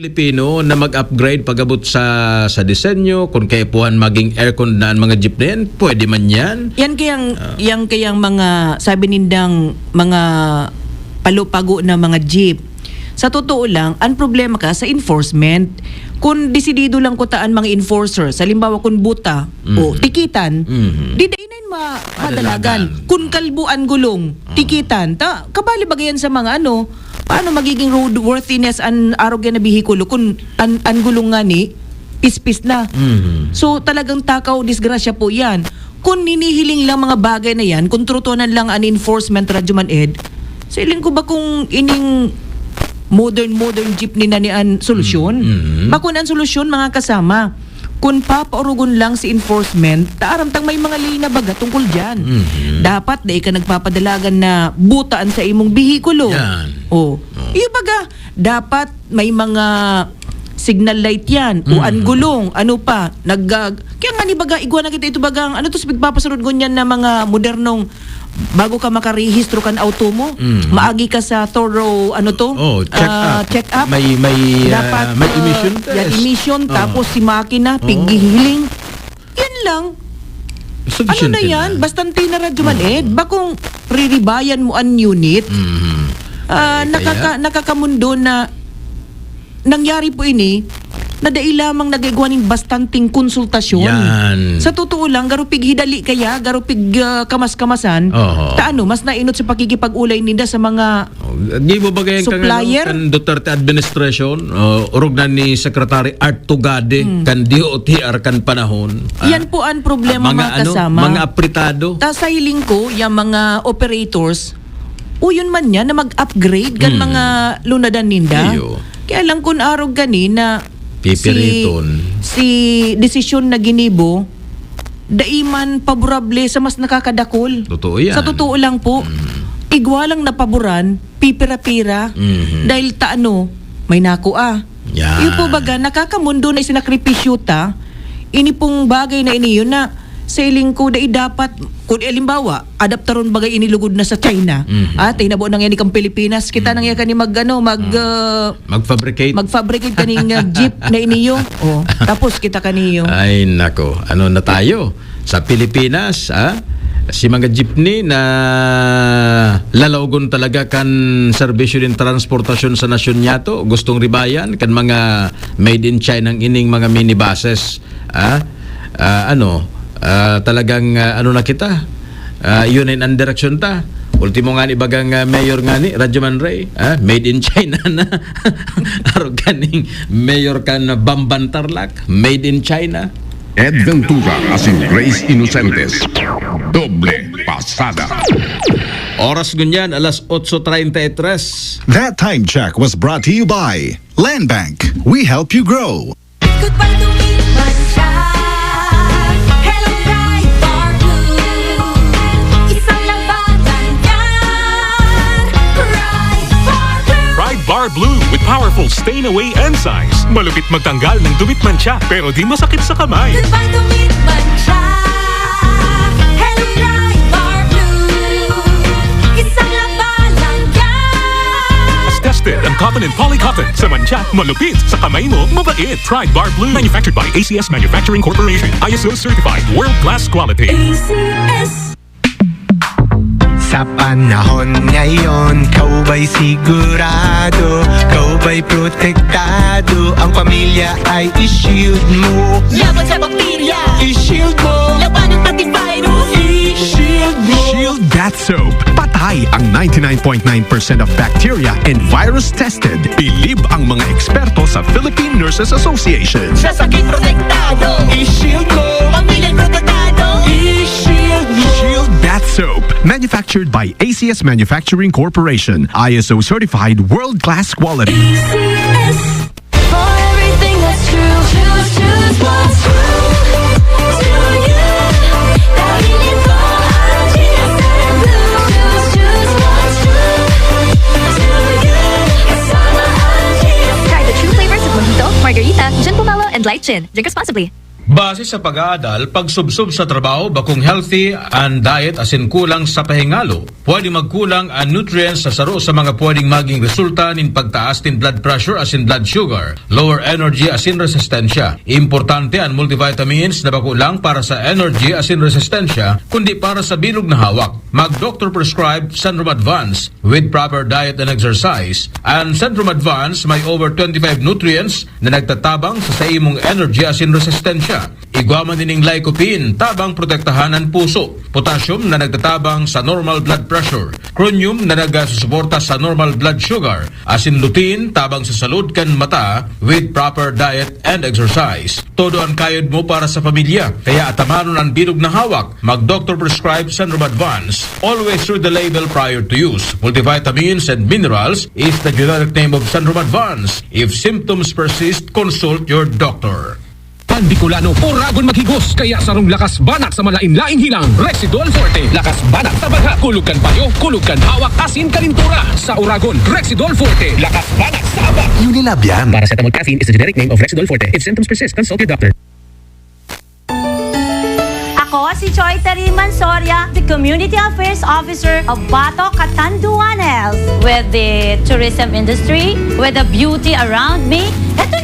Pilipino na mag-upgrade pag-abot sa disenyo, kung kaipuhan maging aircon na ang mga jeep na yan, pwede man yan. Yan kayang mga, sabi nindang, mga palupago na mga jeep. Sa totoo lang, ang problema ka sa enforcement. Kung desidido lang ko taan mga enforcers, halimbawa kung buta o tikitan, di dainain madalagan. Kung kalbuan gulong, tikitan, kabali bagayan sa mga paano magiging roadworthiness an arogyan na bihikulo kung an gulong nga ni pispis na. So talagang takaw disgrasya po yan. Kung ninihiling lang mga bagay na yan, kung trutonan lang an enforcement radyo man ed, sailing ko ba kung ining modern jeepney na ni an solusyon? Bakun an solusyon mga kasama. Kung papaurugon lang si enforcement, taaramtang may mga lay na baga tungkol dyan. Dapat dahil ka nagpapadalagan na butaan sa imong bihikulo. Iyo baga, dapat may mga signal light yan, o angulong, ano pa, kaya nga ni baga, igwa na kita ito bagang, ano to sa pagpapasunod ganyan na mga modernong, bago ka makarehistro kan auto mo, maagi ka sa thorough, check up. May dapat, may emission test. Yan, emission, tapos si makina, pighihiling. Yan lang. Ano na yan? Bastante na radyo man bakong riribayan mo an unit, nakakamundo na nangyari po ini na dahil lamang nagagawa ng bastanting konsultasyon. Yan. Sa totoo lang, garupig hidali kaya, garupig kamas-kamasan, mas nainot sa pakikipag-ulay nila sa mga supplier. Kan Duterte administration, urog na ni Secretary Art Tugade, kan DOTR kan panahon. Yan po ang problema mga kasama. Mga apritado. Sa hiling ko, yung mga operators, yun man yan na mag-upgrade kan mga lunadan ninda. Kaya lang kung arog ganina, si desisyon na ginibo, daiman paborable sa mas nakakadakol. Totoo yan. Sa totoo lang po, igwalang napaboran, pipira-pira, dahil may nakuha. Yung po baga, nakakamundo na isinakripisyo ta, ini pong bagay na iniyo na sailing ko dai dapat kung alimbawa adaptaron bagay inilugod na sa China at inabo nang yan ikang Pilipinas kita nang yan kani magfabricate kaning jeep na iniyo tapos kita kaniyo ay nako ano na tayo sa Pilipinas si mga jeepney na lalawgon talaga kan serbisyo din transportasyon sa nasyon yato gustong ribayan kan mga made in China ang ining mga minibuses talagang na kita yun ang direction ta ultimo nga ni bagang mayor nga ni Radyoman Ray made in China na araw kaning mayor kan Bamban Tarlac made in China. Ed Ventura as in Grace Inocentes doble pasada. Oras ganyan alas 8:33. That time check was brought to you by Land Bank. We help you grow. Goodbye to me, Hello, Pride Bar Blue. Isang labatan yan. Pride Bar Blue with powerful stain-away enzymes. Malupit magtanggal ng dumit mancha pero di masakit sa kamay. Goodbye to me, Hello, Pride Bar Blue. Isang labanan yan. As tested ang cotton and polycotton. Sa mancha, malupit. Sa kamay mo, mabait. Pride Bar Blue. Manufactured by ACS Manufacturing Corporation. ISO certified. World-class quality. ACS. Sa panahon ngayon, kau ba'y sigurado? Kau ba'y protektado? Ang pamilya ay i-shield mo. Laban sa bakterya. I-shield mo. Laban ng antivirus. I-shield mo. Shield Bath Soap. Patay ang 99.9% of bacteria and virus tested. Bilib ang mga eksperto sa Philippine Nurses Association. Sa sakit protektado. I-shield mo. Pamilya'y protektado. I-shield mo. Shield Bath Soap. Manufactured by ACS Manufacturing Corporation. ISO certified world-class quality. ACS. For everything that's true, choose what's true to you. Dahil ito ang GSM Blue. Choose what's true to you. Kasama ang GSM. Try the true flavors of Mojito, Margarita, Gin Pomelo, and Light Gin. Drink responsibly. Base sa pag-aadal, pagsubsob sa trabaho, bakong healthy and diet asin kulang sa pahingalo, pwede magkulang ang nutrients sa saro sa mga pwedeng maging resulta nin pagtaas tin blood pressure asin blood sugar, lower energy asin resistensya. Importante ang multivitamins na bako lang para sa energy asin resistensya, kundi para sa bilog na hawak. Mag-doctor prescribed Centrum Advance with proper diet and exercise. Ang Centrum Advance may over 25 nutrients na nagtatabang sa imong energy asin resistensya. Igwaman din ng lycopene, tabang protektahan ang puso. Potassium na nagtatabang sa normal blood pressure. Chromium na nagasusuporta sa normal blood sugar. Asin lutein, tabang sa salud kan mata with proper diet and exercise. Todo ang kayod mo para sa pamilya. Kaya atamanon ang bilog na hawak. Mag-doctor prescribe Centrum Advance. Always read the label prior to use. Multivitamins and minerals is the generic name of Centrum Advance. If symptoms persist, consult your doctor. Ang Bicolano, oragon maghigos, kaya sarong lakas banat sa malain-laing hilang. Rexidol Forte, lakas banat sa bagha, kulugan payo, kulugan hawak, asin kalintura. Sa oragon, Rexidol Forte, lakas banat sa abak. Unilab yan. Paracetamol caffeine is the generic name of Rexidol Forte. If symptoms persist, consult your doctor. Ako si Joy Tariman Soria, the Community Affairs Officer of Bato, Catanduanes. With the tourism industry, with the beauty around me, eto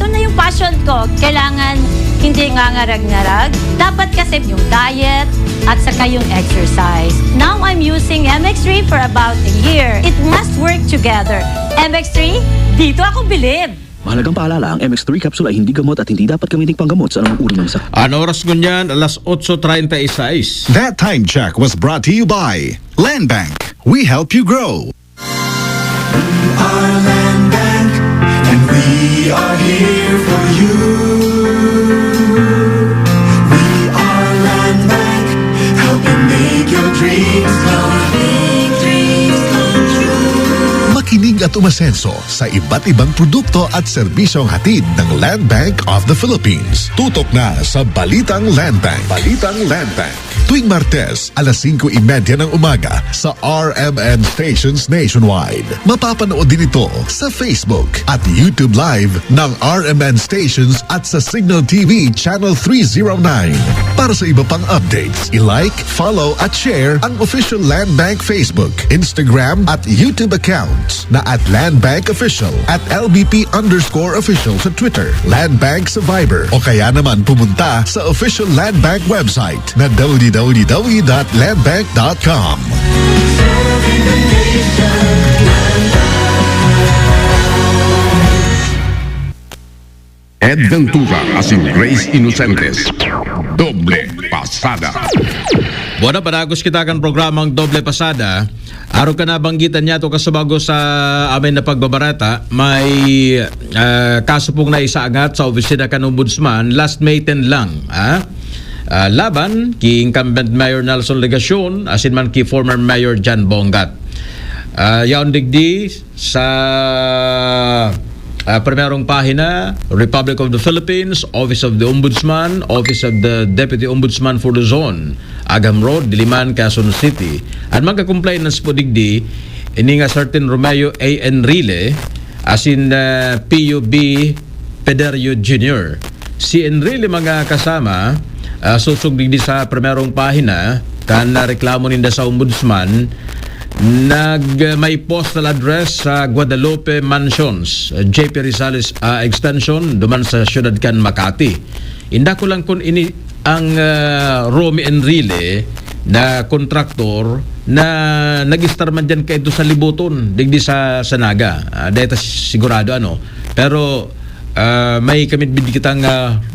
na yung passion ko. Kailangan hindi ngangarag-ngarag. Dapat kasi yung diet at saka yung exercise. Now I'm using MX3 for about a year. It must work together. MX3, dito ako bilib. Mahalagang paalala, ang MX3 capsule ay hindi gamot at hindi dapat gamiting panggamot sa anumang uri ng sakit. Ano oras ngunyan? Alas 8:36. That time check was brought to you by Land Bank. We help you grow. Our land bank, and we are here for you. We are Land Bank, helping make your dreams come. Big dreams come true. Makinig at umasenso sa iba't ibang produkto at serbisyong hatid ng Land Bank of the Philippines. Tutok na sa Balitang Land Bank. Balitang Land Bank. Tuwing Martes, alas 5:30 ng umaga sa RMN stations nationwide. Mapapanood din ito sa Facebook at YouTube Live ng RMN stations at sa Signal TV Channel 309. Para sa iba pang updates, i-like, follow at share ang official Land Bank Facebook, Instagram at YouTube accounts na at Land Bank Official at LBP_official sa Twitter, Land Bank sa Viber o kaya naman pumunta sa official Land Bank website na www.landbank.com. Ed Ventura asin Grace Inocentes. Doble pasada. Buwan panagos kita kan programang Doble Pasada. Araw ka na banggitan niya to kasubago sa amin na pagbabarata. May kaso pong naisaangat sa opisina kan Ombudsman last May 10 lang. Laban ki incumbent Mayor Nelson Legacion asin man ki former Mayor Jan Bongat. Yaon digdi sa primerong pahina, Republic of the Philippines, Office of the Ombudsman, Office of the Deputy Ombudsman for the Zone, Agam Road, Diliman, Quezon City. At magka-complainants po digdi, ini nga certain Romeo A. Enrile, as in PUB Pederio Jr. Si Enrile mga kasama, susog digdi sa primerong pahina, kan reklamo ninda sa Ombudsman, may postal address sa Guadalupe Mansions, JP Rizales Extension, duman sa Syudad kan Makati. Inda ko lang kung ini ang Romy Enrile na kontraktor na nag-star man dyan kayo sa Libuton, digdi sa Naga. Dahil sigurado ano. Pero may kamit bidikitang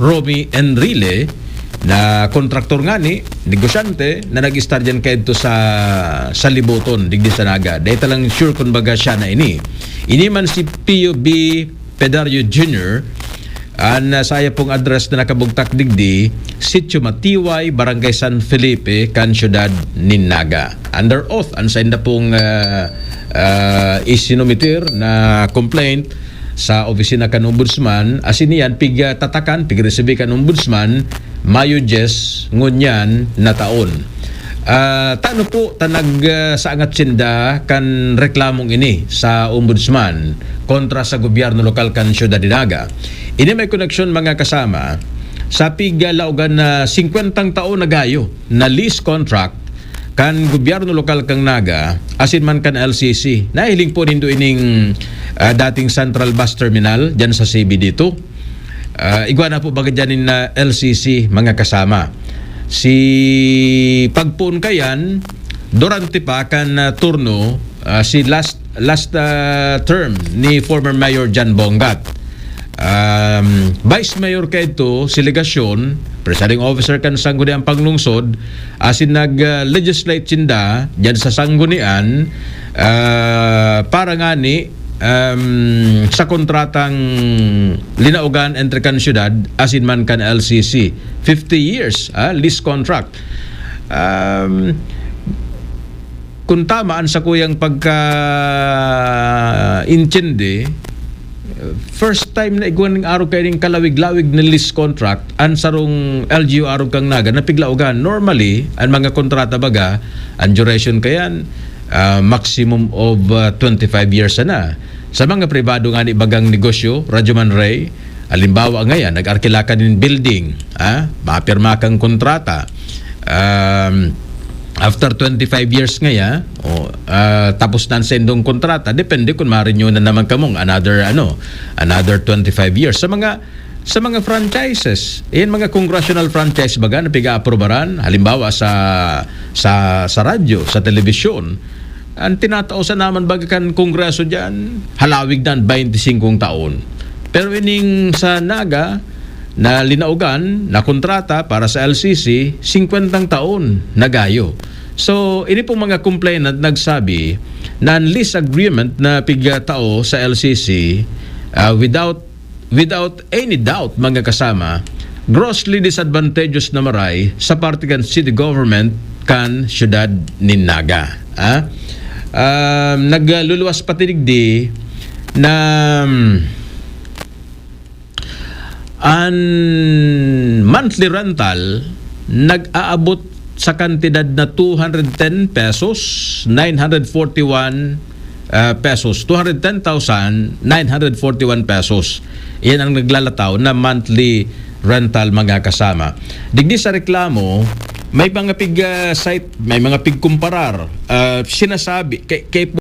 Romy Enrile na kontraktor nga ni, negosyante, na nag-star dyan kayo sa Libuton, digdi sa Naga. Dahil talang sure kung baga siya na ini. Ini man si PUB Pederio Jr., saya pong address na nakabugtak digdi, Sitio Matiway, Barangay San Felipe, kan Syudad Ninaga. Under oath, ansayin na pong isinumitir na complaint sa opisina kan Ombudsman. Asin yan, tatakan, resibi kan Ombudsman, Mayo 10, ngunyan na taon. Tano po tanag sa angat sinda kan reklamong ini sa Ombudsman kontra sa gobyerno lokal kan Syudad Dinaga. Ini may koneksyon mga kasama sa pigalaugan na 50 taon na gayo na lease contract kan gobyerno lokal kang Naga asin man kan LCC. Nahiling po nindo ining dating Central Bus Terminal dyan sa CBD dito. Igwa na po bagay dyan na LCC mga kasama. Si pagpuon kayan durante pa kan turno si last term ni former Mayor Jan Bongat. Vice Mayor kaito si Legasyon, presiding officer kan Sangguniang Panglungsod, asin nag-legislate sinda dyan sa Sanggunian para nga ni sa kontratang linaugan entre kan syudad asin man kan LCC 50 years lease contract. Kung tamaan sa kuyang pagka-intindi, first time na iguan ng araw kayo ng kalawig-lawig na lease contract ang sarong LGU araw kang Naga na piglaugan. Normally, ang mga kontrata baga, ang duration kayan, maximum of 25 years na. Sa mga pribado nga ni bagang negosyo, Radyo Man Ray, alimbawa ngayon, nag-arkila ka din building, mapirma kang kontrata, after 25 years ngaya tapos na sa indong kontrata, depende kung ma-renew na naman kamong another 25 years sa mga franchises. Iyan mga congressional franchise baga na piga-aprobaran halimbawa sa radyo, sa telebisyon. Ang tinatao sa naman baga kan kongreso diyan halawig na 25 taon. Pero ining sa Naga na linaugan na kontrata para sa LCC 50 taon na gayo. So ini pong mga complainant nagsabi na ang lease agreement na pigatao sa LCC without any doubt mga kasama grossly disadvantageous na maray sa parte kan city government kan syudad ni Naga. Nagluluwas patinigdi na ang monthly rental nag-aabot sa kantidad na 210 pesos, 941 pesos, 210,941 pesos. Iyan ang naglalataw na monthly rental mga kasama. Digdi sa reklamo, may mga pig-site, may mga pig-kumparar. Sinasabi, kay